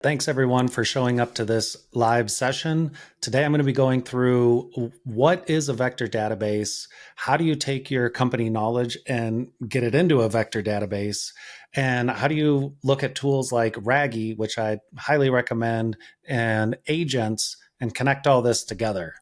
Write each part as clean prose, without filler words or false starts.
Thanks everyone for showing up to this live session. Today I'm going to be going through what is a vector database, how do you take your company knowledge and get it into a vector database, and how do you look at tools like Ragie, which I highly recommend, and Agents, and connect all this together.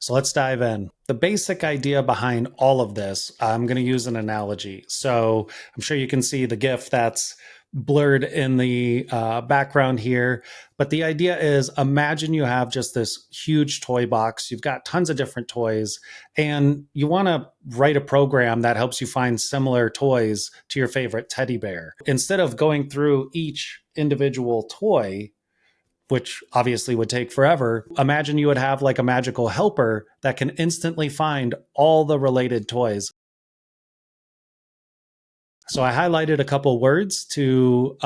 So let's dive in. The basic idea behind all of this, I'm going to use an analogy. So I'm sure you can see the GIF that's blurred in the background here. But the idea is imagine you have just this huge toy box. You've got tons of different toys, and you want to write a program that helps you find similar toys to your favorite teddy bear. Instead of going through each individual toy, which obviously would take forever, imagine you would have like a magical helper that can instantly find all the related toys. So I highlighted a couple words to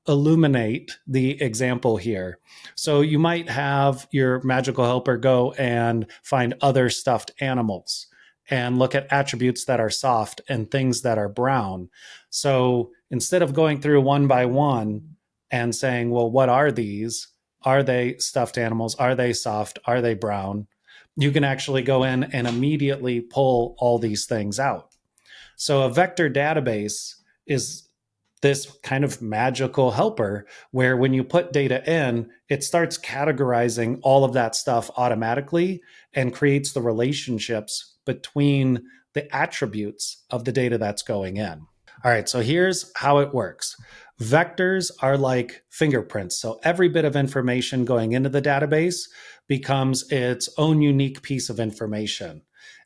illuminate the example here. So you might have your magical helper go and find other stuffed animals and look at attributes that are soft and things that are brown. So instead of going through one by one and saying, well, what are these? Are they stuffed animals? Are they soft? Are they brown? You can actually go in and immediately pull all these things out. So a vector database is this kind of magical helper where when you put data in, it starts categorizing all of that stuff automatically and creates the relationships between the attributes of the data that's going in. All right, so here's how it works. Vectors are like fingerprints. So every bit of information going into the database becomes its own unique piece of information.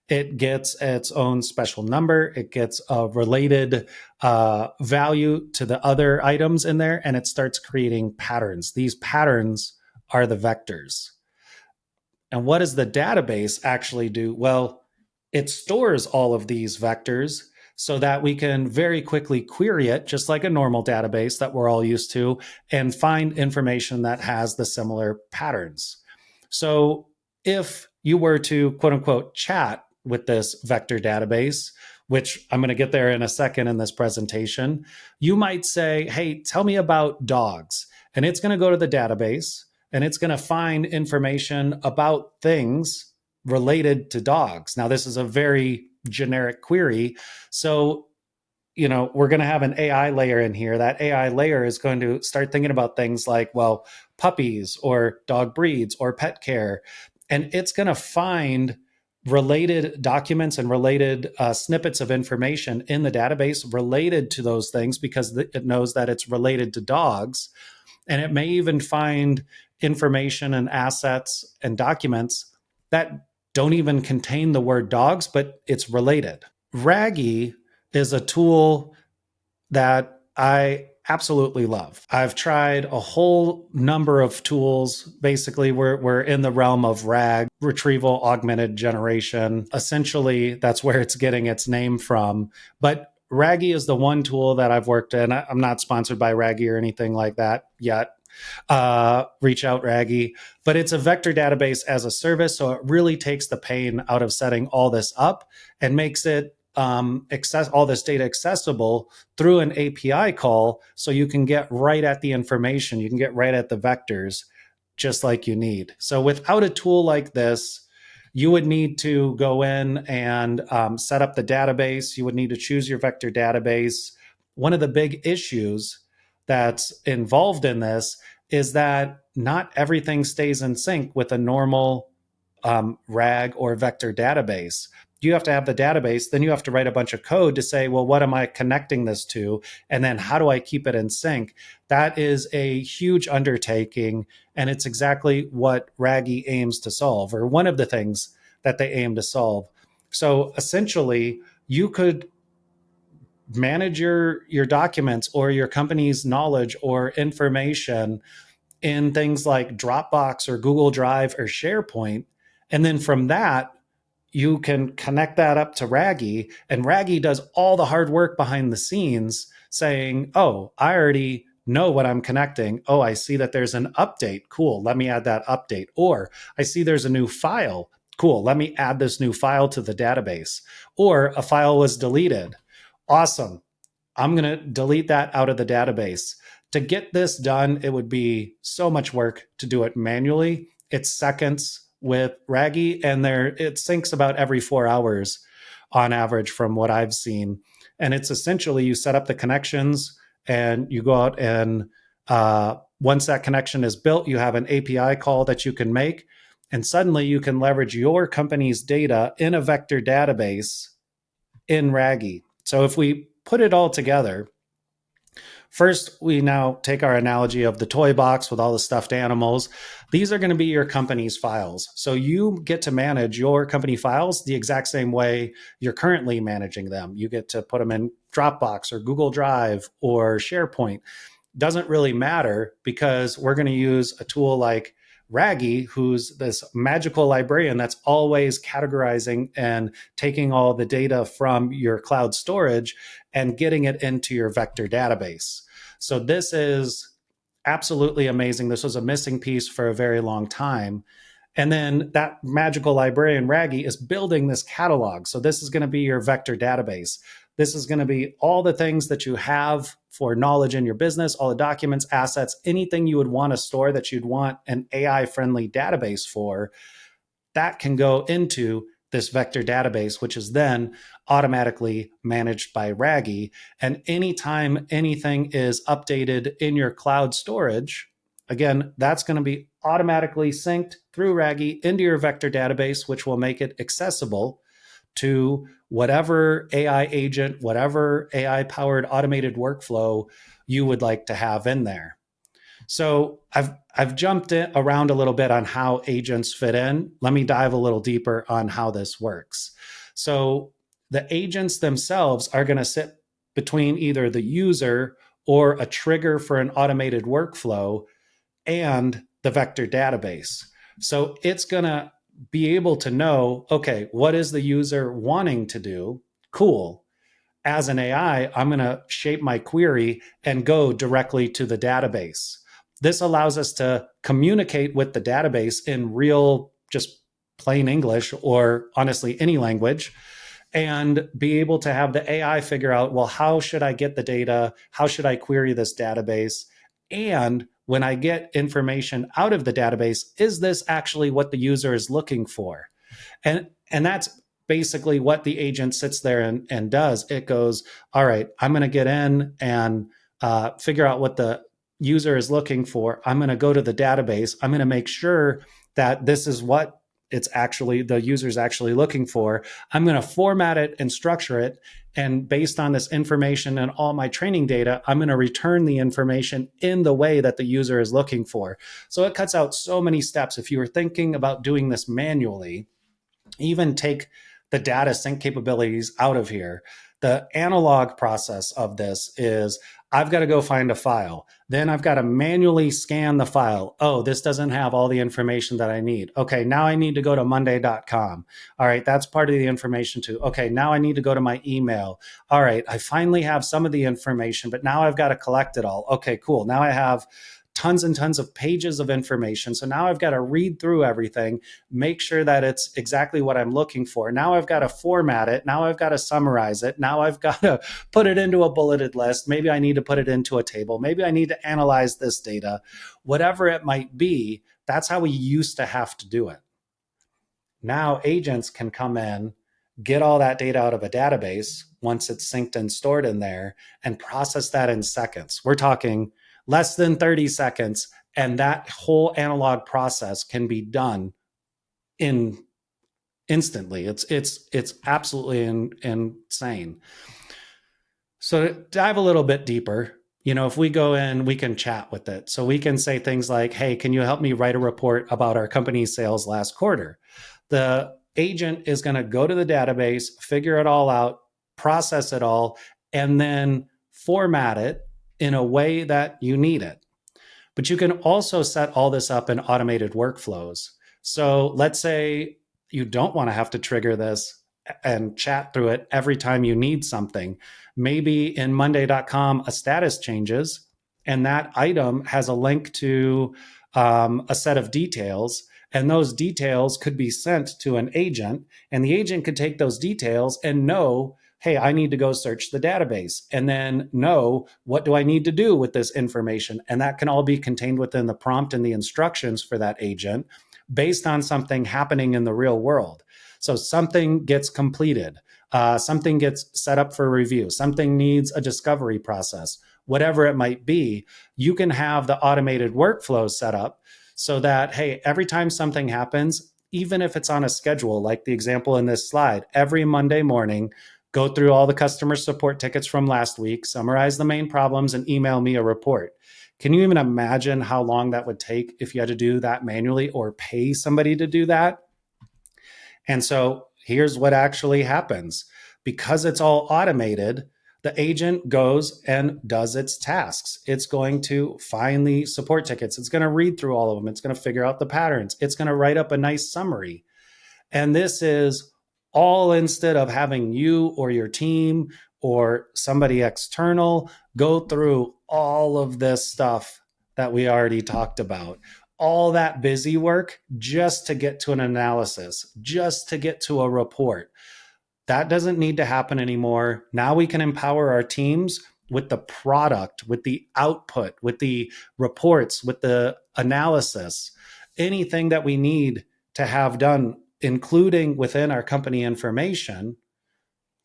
It gets its own special number. It gets a related value to the other items in there, and it starts creating patterns. These patterns are the vectors. And what does the database actually do? Well, it stores all of these vectors so that we can very quickly query it, just like a normal database that we're all used to, and find information that has the similar patterns. So if you were to quote unquote chat with this vector database, which I'm going to get there in a second in this presentation, you might say, hey, tell me about dogs. And it's going to go to the database and it's going to find information about things related to dogs. Now, this is a very generic query. So, we're going to have an AI layer in here. That AI layer is going to start thinking about things like, well, puppies or dog breeds or pet care. And it's going to find related documents and related snippets of information in the database related to those things because it knows that it's related to dogs. And it may even find information and assets and documents that don't even contain the word dogs, but it's related. Ragie is a tool that I absolutely love. I've tried a whole number of tools. Basically, we're in the realm of RAG, retrieval augmented generation. Essentially, that's where it's getting its name from. But Ragie is the one tool that I've worked in. I'm not sponsored by Ragie or anything like that yet. Reach out, Ragie. But it's a vector database as a service. So it really takes the pain out of setting all this up and makes it all this data accessible through an API call, so you can get right at the information, you can get right at the vectors, just like you need. So without a tool like this, you would need to go in and set up the database. You would need to choose your vector database. One of the big issues that's involved in this is that not everything stays in sync with a normal RAG or vector database. You have to have the database, then you have to write a bunch of code to say, well, what am I connecting this to? And then how do I keep it in sync? That is a huge undertaking. And it's exactly what Ragie aims to solve, or one of the things that they aim to solve. So essentially, you could manage your documents or your company's knowledge or information in things like Dropbox or Google Drive or SharePoint. And then from that, you can connect that up to Ragie, and Ragie does all the hard work behind the scenes saying, oh, I already know what I'm connecting. Oh, I see that there's an update. Cool. Let me add that update. Or I see there's a new file. Cool. Let me add this new file to the database. Or a file was deleted. Awesome. I'm going to delete that out of the database. To get this done, it would be so much work to do it manually. It's seconds with Ragie, and it syncs about every 4 hours on average from what I've seen. And it's essentially you set up the connections and you go out and once that connection is built, you have an API call that you can make. And suddenly you can leverage your company's data in a vector database in Ragie. So if we put it all together, first, we now take our analogy of the toy box with all the stuffed animals. These are going to be your company's files. So you get to manage your company files the exact same way you're currently managing them. You get to put them in Dropbox or Google Drive or SharePoint. Doesn't really matter because we're going to use a tool like Ragie, who's this magical librarian that's always categorizing and taking all the data from your cloud storage and getting it into your vector database. So this is absolutely amazing. This was a missing piece for a very long time. And then that magical librarian Ragie is building this catalog. So this is going to be your vector database. This is going to be all the things that you have for knowledge in your business, all the documents, assets, anything you would want to store that you'd want an AI-friendly database for, that can go into this vector database, which is then automatically managed by Ragie. And anytime anything is updated in your cloud storage, again, that's going to be automatically synced through Ragie into your vector database, which will make it accessible to whatever AI agent, whatever AI powered automated workflow you would like to have in there. So I've jumped around a little bit on how agents fit in. Let me dive a little deeper on how this works. So the agents themselves are going to sit between either the user or a trigger for an automated workflow and the vector database. So it's going to be able to know, okay, what is the user wanting to do? Cool. As an AI, I'm going to shape my query and go directly to the database. This allows us to communicate with the database in real, just plain English, or honestly, any language, and be able to have the AI figure out, well, how should I get the data? How should I query this database? And when I get information out of the database, is this actually what the user is looking for? And that's basically what the agent sits there and does. It goes, all right, I'm going to get in and figure out what the user is looking for. I'm going to go to the database. I'm going to make sure that this is what it's actually the user's actually looking for. I'm going to format it and structure it. And based on this information and all my training data, I'm going to return the information in the way that the user is looking for. So it cuts out so many steps. If you were thinking about doing this manually, even take the data sync capabilities out of here. The analog process of this is I've got to go find a file. Then I've got to manually scan the file. Oh, this doesn't have all the information that I need. Okay, now I need to go to monday.com. All right, that's part of the information too. Okay, now I need to go to my email. All right, I finally have some of the information, but now I've got to collect it all. Okay, cool. Now I have tons and tons of pages of information. So now I've got to read through everything, make sure that it's exactly what I'm looking for. Now I've got to format it. Now I've got to summarize it. Now I've got to put it into a bulleted list. Maybe I need to put it into a table. Maybe I need to analyze this data. Whatever it might be, that's how we used to have to do it. Now agents can come in, get all that data out of a database once it's synced and stored in there, and process that in seconds. We're talking less than 30 seconds, and that whole analog process can be done instantly. It's absolutely insane. So to dive a little bit deeper, if we go in, we can chat with it. So we can say things like, hey, can you help me write a report about our company's sales last quarter? The agent is going to go to the database, figure it all out, process it all, and then format it in a way that you need it. But you can also set all this up in automated workflows. So let's say you don't want to have to trigger this and chat through it every time you need something. Maybe in monday.com, a status changes, and that item has a link to a set of details. And those details could be sent to an agent, and the agent could take those details and know hey, I need to go search the database and then know what do I need to do with this information. And that can all be contained within the prompt and the instructions for that agent based on something happening in the real world. So something gets completed, something gets set up for review, something needs a discovery process, whatever it might be. You can have the automated workflow set up so that, hey, every time something happens, even if it's on a schedule, like the example in this slide, every Monday morning, go through all the customer support tickets from last week, summarize the main problems, and email me a report. Can you even imagine how long that would take if you had to do that manually or pay somebody to do that? And so here's what actually happens. Because it's all automated, the agent goes and does its tasks. It's going to find the support tickets. It's going to read through all of them. It's going to figure out the patterns. It's going to write up a nice summary. And this is all instead of having you or your team or somebody external go through all of this stuff that we already talked about. All that busy work just to get to an analysis, just to get to a report. That doesn't need to happen anymore. Now we can empower our teams with the product, with the output, with the reports, with the analysis, anything that we need to have done, including within our company information,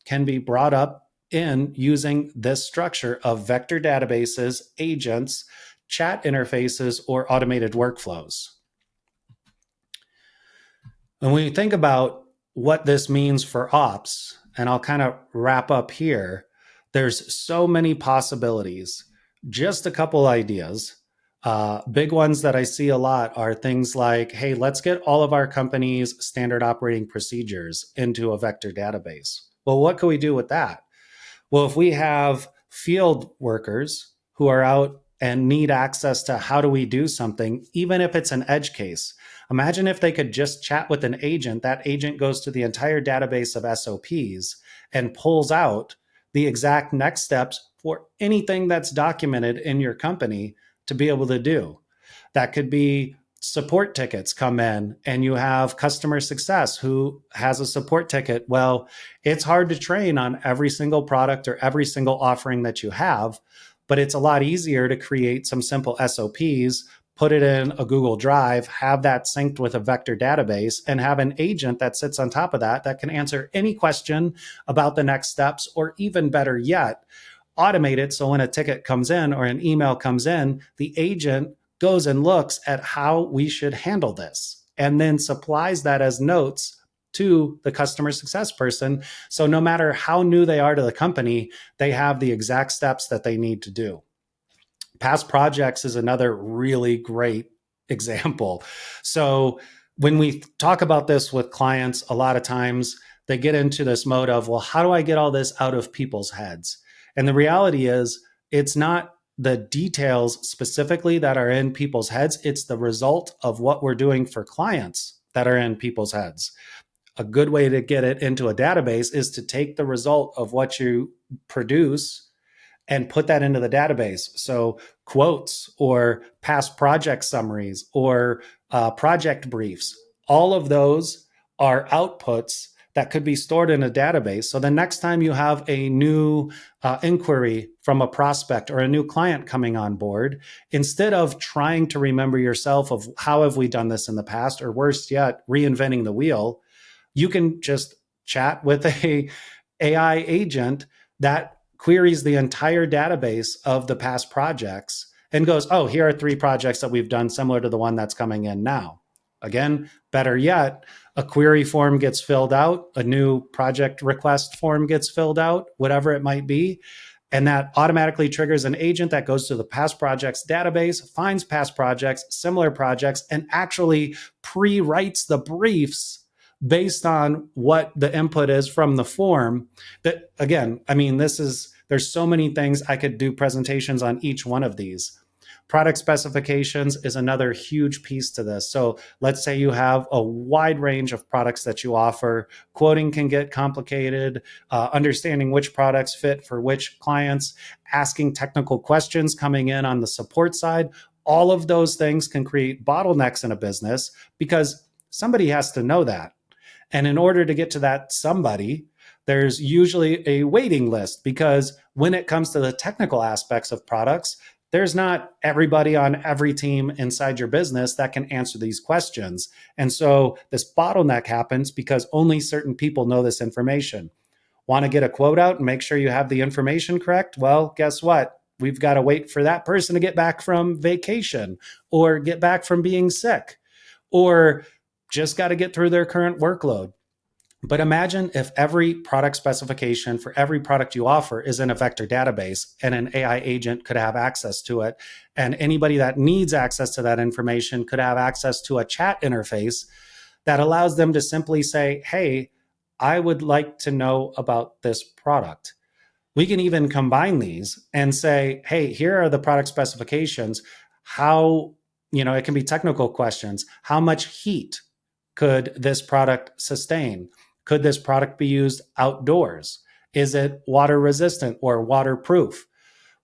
can be brought up in using this structure of vector databases, agents, chat interfaces, or automated workflows. And when you think about what this means for ops, and I'll kind of wrap up here, there's so many possibilities. Just a couple ideas. Big ones that I see a lot are things like, hey, let's get all of our company's standard operating procedures into a vector database. Well, what can we do with that? Well, if we have field workers who are out and need access to how do we do something, even if it's an edge case, imagine if they could just chat with an agent. That agent goes to the entire database of SOPs and pulls out the exact next steps for anything that's documented in your company to be able to do. That could be support tickets come in and you have customer success who has a support ticket. Well, it's hard to train on every single product or every single offering that you have, but it's a lot easier to create some simple SOPs, put it in a Google Drive, have that synced with a vector database, and have an agent that sits on top of that that can answer any question about the next steps, or even better yet, automate it so when a ticket comes in or an email comes in, the agent goes and looks at how we should handle this and then supplies that as notes to the customer success person. So no matter how new they are to the company, they have the exact steps that they need to do. Past projects is another really great example. So when we talk about this with clients, a lot of times they get into this mode of, well, how do I get all this out of people's heads? And the reality is, it's not the details specifically that are in people's heads. It's the result of what we're doing for clients that are in people's heads. A good way to get it into a database is to take the result of what you produce and put that into the database. So quotes or past project summaries or project briefs, all of those are outputs that could be stored in a database. So the next time you have a new inquiry from a prospect or a new client coming on board, instead of trying to remember yourself of how have we done this in the past, or worse yet, reinventing the wheel, you can just chat with a AI agent that queries the entire database of the past projects and goes, oh, here are 3 projects that we've done similar to the one that's coming in now. Again, better yet, a query form gets filled out, a new project request form gets filled out, whatever it might be. And that automatically triggers an agent that goes to the past projects database, finds past projects, similar projects, and actually pre-writes the briefs based on what the input is from the form. That, again, I mean, there's so many things. I could do presentations on each one of these. Product specifications is another huge piece to this. So let's say you have a wide range of products that you offer. Quoting can get complicated, understanding which products fit for which clients, asking technical questions coming in on the support side. All of those things can create bottlenecks in a business because somebody has to know that. And in order to get to that somebody, there's usually a waiting list, because when it comes to the technical aspects of products, there's not everybody on every team inside your business that can answer these questions. And so this bottleneck happens because only certain people know this information. Want to get a quote out and make sure you have the information correct? Well, guess what? We've got to wait for that person to get back from vacation or get back from being sick or just got to get through their current workload. But imagine if every product specification for every product you offer is in a vector database and an AI agent could have access to it. And anybody that needs access to that information could have access to a chat interface that allows them to simply say, hey, I would like to know about this product. We can even combine these and say, hey, here are the product specifications. How, it can be technical questions. How much heat could this product sustain? Could this product be used outdoors? Is it water resistant or waterproof?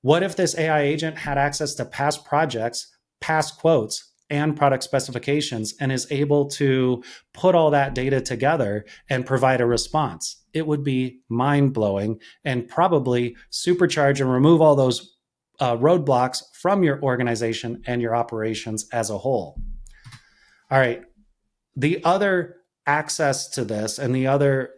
What if this AI agent had access to past projects, past quotes, and product specifications and is able to put all that data together and provide a response? It would be mind blowing and probably supercharge and remove all those roadblocks from your organization and your operations as a whole. All right. The other access to this and the other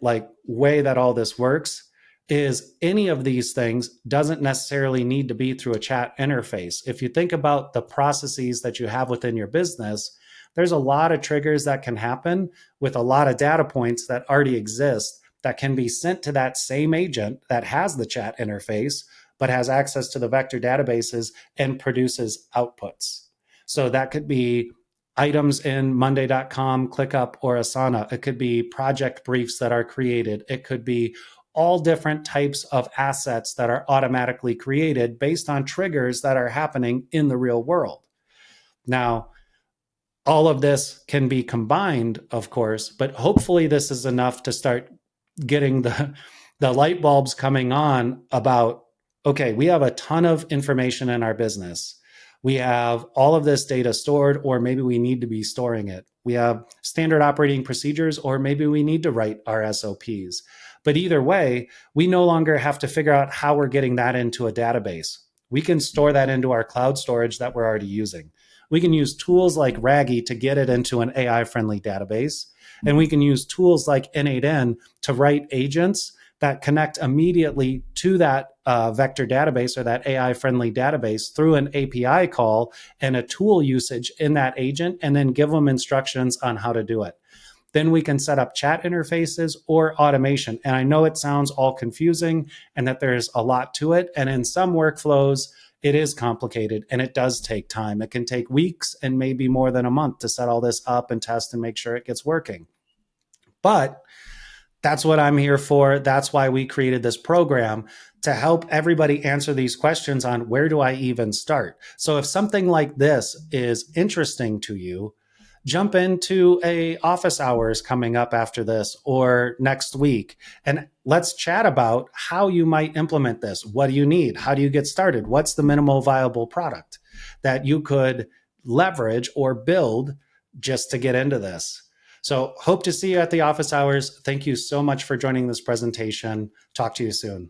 way that all this works is any of these things doesn't necessarily need to be through a chat interface. If you think about the processes that you have within your business, there's a lot of triggers that can happen with a lot of data points that already exist that can be sent to that same agent that has the chat interface, but has access to the vector databases and produces outputs. So that could be items in monday.com, ClickUp, or Asana. It could be project briefs that are created. It could be all different types of assets that are automatically created based on triggers that are happening in the real world. Now, all of this can be combined, of course, but hopefully this is enough to start getting the light bulbs coming on about, okay, we have a ton of information in our business. We have all of this data stored, or maybe we need to be storing it. We have standard operating procedures, or maybe we need to write our SOPs. But either way, we no longer have to figure out how we're getting that into a database. We can store that into our cloud storage that we're already using. We can use tools like Ragie to get it into an AI-friendly database. And we can use tools like N8N to write agents that connect immediately to that vector database or that AI-friendly database through an API call and a tool usage in that agent, and then give them instructions on how to do it. Then we can set up chat interfaces or automation. And I know it sounds all confusing and that there's a lot to it. And in some workflows, it is complicated and it does take time. It can take weeks and maybe more than a month to set all this up and test and make sure it gets working. But that's what I'm here for. That's why we created this program, to help everybody answer these questions on where do I even start. So if something like this is interesting to you, jump into a office hours coming up after this or next week, and let's chat about how you might implement this. What do you need? How do you get started? What's the minimal viable product that you could leverage or build just to get into this? So hope to see you at the office hours. Thank you so much for joining this presentation. Talk to you soon.